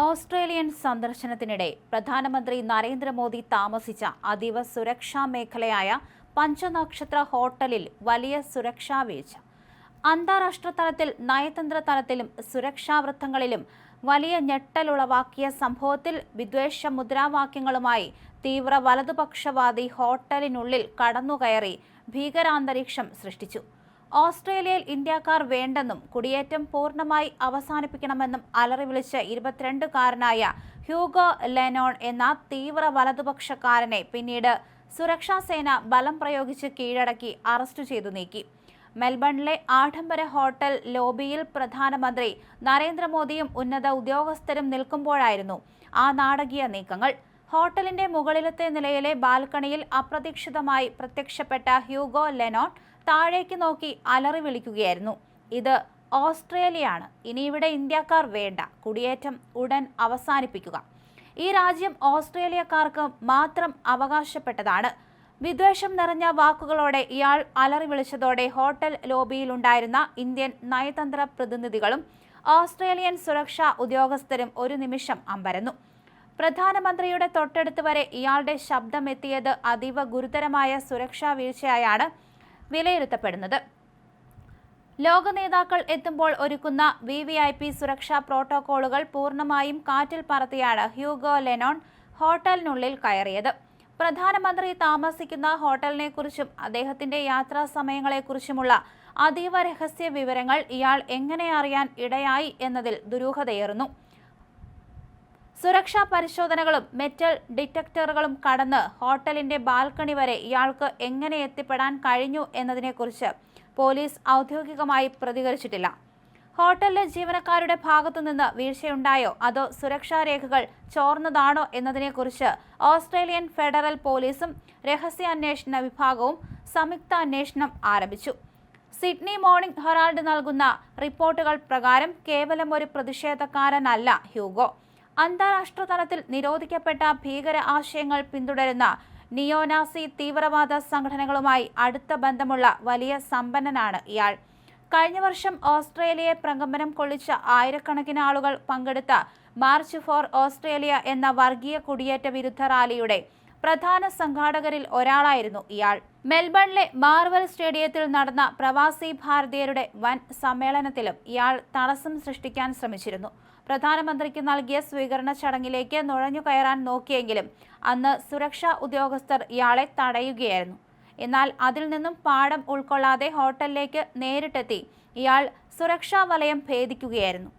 Australian സന്ദർശനത്തിനിടെ പ്രധാനമന്ത്രി നരേന്ദ്രമോദി താമസിച്ച അതീവ സുരക്ഷാ മേഖലയായ പഞ്ചനക്ഷത്ര ഹോട്ടലിൽ വലിയ സുരക്ഷാ വീഴ്ച. അന്താരാഷ്ട്ര തലത്തിൽ നയതന്ത്ര തലത്തിലും സുരക്ഷാ വൃത്തങ്ങളിലും വലിയ ഞെട്ടലുളവാക്കിയ സംഭവത്തിൽ വിദ്വേഷ മുദ്രാവാക്യങ്ങളുമായി തീവ്ര വലതുപക്ഷവാദി ഹോട്ടലിനുള്ളിൽ കടന്നുകയറി ഭീകരാന്തരീക്ഷം സൃഷ്ടിച്ചു. ഓസ്ട്രേലിയയിൽ ഇന്ത്യക്കാർ വേണ്ടെന്നും കുടിയേറ്റം പൂർണ്ണമായി അവസാനിപ്പിക്കണമെന്നും അലറി വിളിച്ച് 22-കാരനായ ഹ്യൂഗോ ലെനോൺ എന്ന തീവ്ര വലതുപക്ഷക്കാരനെ പിന്നീട് സുരക്ഷാസേന ബലം പ്രയോഗിച്ച് കീഴടക്കി അറസ്റ്റ് ചെയ്തു നീക്കി. മെൽബണിലെ ആഡംബര ഹോട്ടൽ ലോബിയിൽ പ്രധാനമന്ത്രി നരേന്ദ്രമോദിയും ഉന്നത ഉദ്യോഗസ്ഥരും നിൽക്കുമ്പോഴായിരുന്നു ആ നാടകീയ നീക്കങ്ങൾ. ഹോട്ടലിന്റെ മുകളിലത്തെ നിലയിലെ ബാൽക്കണിയിൽ അപ്രതീക്ഷിതമായി പ്രത്യക്ഷപ്പെട്ട ഹ്യൂഗോ ലെനോൺ താഴേക്ക് നോക്കി അലറി വിളിക്കുകയായിരുന്നു. ഇത് ഓസ്ട്രേലിയയാണ്, ഇനി ഇവിടെ ഇന്ത്യക്കാർ വേണ്ട, കുടിയേറ്റം ഉടൻ അവസാനിപ്പിക്കുക. ഈ രാജ്യം ഓസ്ട്രേലിയക്കാർക്ക് മാത്രം അവകാശപ്പെട്ടതാണ്. വിദ്വേഷം നിറഞ്ഞ വാക്കുകളോടെ ഇയാൾ അലറി വിളിച്ചതോടെ ഹോട്ടൽ ലോബിയിലുണ്ടായിരുന്ന ഇന്ത്യൻ നയതന്ത്ര പ്രതിനിധികളും ഓസ്ട്രേലിയൻ സുരക്ഷാ ഉദ്യോഗസ്ഥരും ഒരു നിമിഷം അമ്പരന്നു. പ്രധാനമന്ത്രിയുടെ തൊട്ടടുത്ത് വരെ ഇയാളുടെ ശബ്ദമെത്തിയത് അതീവ ഗുരുതരമായ സുരക്ഷാ വീഴ്ചയായാണ് വിലയിരുത്തപ്പെടുന്നത്. ലോക നേതാക്കൾ എത്തുമ്പോൾ ഒരുക്കുന്ന VVIP സുരക്ഷാ പ്രോട്ടോകോളുകൾ പൂർണ്ണമായും കാറ്റിൽ പറത്തിയാണ് ഹ്യൂഗോ ലെനോൺ ഹോട്ടലിനുള്ളിൽ കയറിയത്. പ്രധാനമന്ത്രി താമസിക്കുന്ന ഹോട്ടലിനെക്കുറിച്ചും അദ്ദേഹത്തിന്റെ യാത്രാ സമയങ്ങളെക്കുറിച്ചുമുള്ള അതീവ രഹസ്യ വിവരങ്ങൾ ഇയാൾ എങ്ങനെ അറിയാൻ ഇടയായി എന്നതിൽ ദുരൂഹതയേറുന്നു. സുരക്ഷാ പരിശോധനകളും മെറ്റൽ ഡിറ്റക്ടറുകളും കടന്ന് ഹോട്ടലിന്റെ ബാൽക്കണി വരെ ഇയാൾക്ക് എങ്ങനെ എത്തിപ്പെടാൻ കഴിഞ്ഞു എന്നതിനെക്കുറിച്ച് പോലീസ് ഔദ്യോഗികമായി പ്രതികരിച്ചിട്ടില്ല. ഹോട്ടലിലെ ജീവനക്കാരുടെ ഭാഗത്തുനിന്ന് വീഴ്ചയുണ്ടായോ അതോ സുരക്ഷാ രേഖകൾ ചോർന്നതാണോ എന്നതിനെക്കുറിച്ച് ഓസ്ട്രേലിയൻ ഫെഡറൽ പോലീസും രഹസ്യാന്വേഷണ വിഭാഗവും സംയുക്ത അന്വേഷണം ആരംഭിച്ചു. സിഡ്നി മോർണിംഗ് ഹെറാൾഡ് നൽകുന്ന റിപ്പോർട്ടുകൾ പ്രകാരം കേവലം ഒരു പ്രതിഷേധക്കാരനല്ല ഹ്യൂഗോ. അന്താരാഷ്ട്ര തലത്തിൽ നിരോധിക്കപ്പെട്ട ഭീകര ആശയങ്ങൾ പിന്തുടരുന്ന നിയോനാസി തീവ്രവാദ സംഘടനകളുമായി അടുത്ത ബന്ധമുള്ള വലിയ സമ്പന്നനാണ് ഇയാൾ. കഴിഞ്ഞ വർഷം ഓസ്ട്രേലിയയെ പ്രകമ്പനം കൊള്ളിച്ച ആയിരക്കണക്കിന് ആളുകൾ പങ്കെടുത്ത മാർച്ച് ഫോർ ഓസ്ട്രേലിയ എന്ന വർഗീയ കുടിയേറ്റ വിരുദ്ധ റാലിയുടെ പ്രധാന സംഘാടകരിൽ ഒരാളായിരുന്നു ഇയാൾ. മെൽബണിലെ മാർവൽ സ്റ്റേഡിയത്തിൽ നടന്ന പ്രവാസി ഭാരതീയരുടെ വൻ സമ്മേളനത്തിലും ഇയാൾ തടസ്സം സൃഷ്ടിക്കാൻ ശ്രമിച്ചിരുന്നു. പ്രധാനമന്ത്രിക്ക് നൽകിയ സ്വീകരണ ചടങ്ങിലേക്ക് നുഴഞ്ഞു കയറാൻ നോക്കിയെങ്കിലും അന്ന് സുരക്ഷാ ഉദ്യോഗസ്ഥർ ഇയാളെ തടയുകയായിരുന്നു. എന്നാൽ അതിൽ നിന്നും പാഠം ഉൾക്കൊള്ളാതെ ഹോട്ടലിലേക്ക് നേരിട്ടെത്തി ഇയാൾ സുരക്ഷാ വലയം ഭേദിക്കുകയായിരുന്നു.